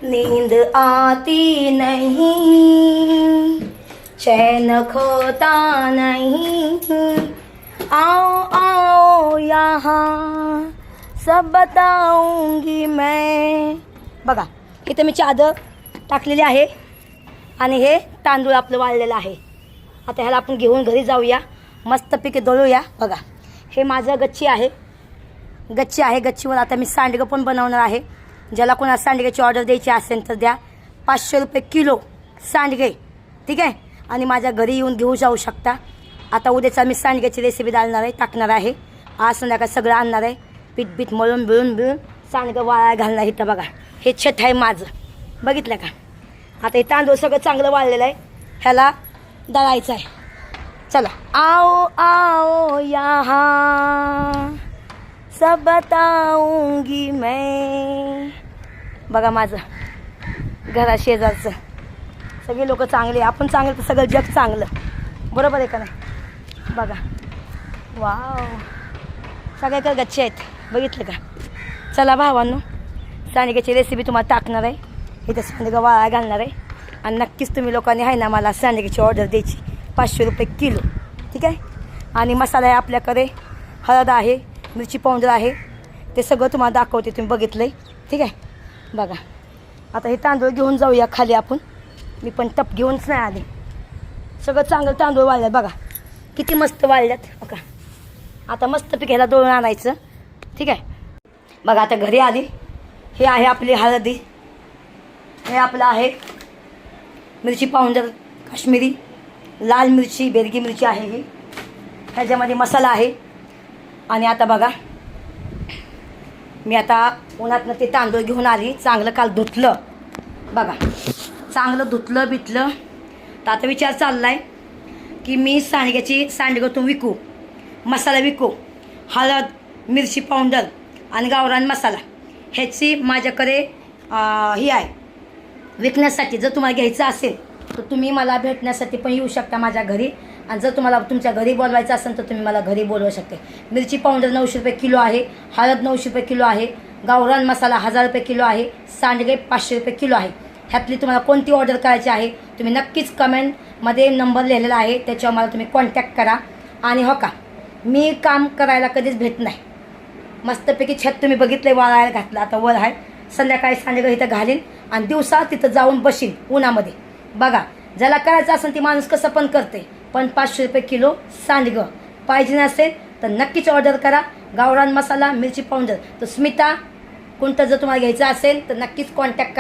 नींद आती नहीं, चैन खोता नहीं, आओ आओ यहाँ सब बताऊंगी मैं. बघा इथे मी चादर टाकलेली आहे आणि हे तांदूळ आपलं वाळलेलं आहे. आता ह्याला आपण घेऊन घरी जाऊया, मस्तपैकी दळूया. बघा हे माझं गच्ची आहे, गच्चीवर आता मी सांडगं पण बनवणार आहे. ज्याला कोणा सांडग्याची ऑर्डर द्यायची असेल तर द्या. 500 रुपये किलो सांडगे, ठीक आहे. आणि माझ्या घरी येऊन घेऊ जाऊ शकता. आता उद्याचा मी सांडग्याची रेसिपी टाकणार आहे. आज संध्याकाळ सगळं आणणार आहे. पीठ मळून बिळून सांडगं वाळायला घालणार. इथं बघा हे छत आहे माझं, बघितलं का. आता हे तांदूळ सगळं चांगलं वाळलेलं आहे, ह्याला दळायचं आहे. चला आओ आओ यहाँ सब बताऊंगी मैं. बघा माझं घरा शेजारचं सगळे लोक चांगले, आपण चांगलं तर सगळं जग चांगलं, बरोबर आहे का नाही. बघा वाव सगळ्याकडे गच्चे आहेत, बघितलं का. चला भावांनो, सांडग्याची रेसिपी तुम्हाला टाकणार आहे. इथं सांडगं वाळा घालणार आहे. आणि नक्कीच तुम्ही लोकांनी आहे ना मला सांडग्याची ऑर्डर द्यायची. 500 रुपये किलो, ठीक आहे. आणि मसाला आहे आपल्याकडे, हळद आहे, मिरची पावडर आहे, ते सगळं तुम्हाला दाखवते. तुम्ही बघितलं आहे, ठीक आहे. बघा आता हे तांदूळ घेऊन जाऊया खाली आपण. मी पण टप घेऊनच नाही आले. सगळं चांगलं तांदूळ वाळल्यात, बघा किती मस्त वाळल्यात. बघा आता मस्तपैकी ह्याला दळून आणायचं, ठीक आहे. बघा आता घरी आली. हे आहे आपली हळदी, हे आपलं आहे मिरची पावडर काश्मीरी, लाल मिरची बेरगी मिरची आहे ही, ह्याच्यामध्ये मसाला आहे. आणि आता बघा मी आता उन्हातनं ते तांदूळ घेऊन आली. चांगलं काल धुतलं, बघा चांगलं धुतलं बितलं. तर आता विचार चालला आहे की मी सांडगं विकू, मसाला विकू, हळद मिरची पावडर आणि गावरान मसाला ह्याची माझ्याकडे ही आहे विकण्यासाठी. जर तुम्हाला घ्यायचं असेल तर तुम्ही मला भेटण्यासाठी पण येऊ शकता माझ्या घरी. आणि जर तुम्हाला तुमच्या घरी बोलवायचं असेल तर तुम्ही मला घरी बोलवू शकते. मिरची पावडर 900 रुपये किलो आहे, हळद 900 रुपये किलो आहे, गावरान मसाला 1000 रुपये किलो आहे, सांडगे 500 रुपये किलो आहे. ह्यातली तुम्हाला कोणती ऑर्डर करायची आहे तुम्ही नक्कीच कमेंटमध्ये नंबर लिहिलेला आहे, त्याच्यावर मला तुम्ही कॉन्टॅक्ट करा. आणि हो का मी काम करायला कधीच भेट नाही. मस्तपैकी छत तुम्ही बघितलं वाळायला घातलं. आता वर आहे, संध्याकाळी सांडगं इथं घालीन आणि दिवसा तिथं जाऊन बसीन उन्हामध्ये. बघा ज्याला करायचं असेल ती माणूस कसं पण करते. पण 500 रुपये किलो सांडगं पाहिजे नसेल तर नक्कीच ऑर्डर करा. गावरान मसाला मिरची पावडर. तर स्मिता कोणतं जर तुम्हाला घ्यायचं असेल तर नक्कीच कॉन्टॅक्ट करा.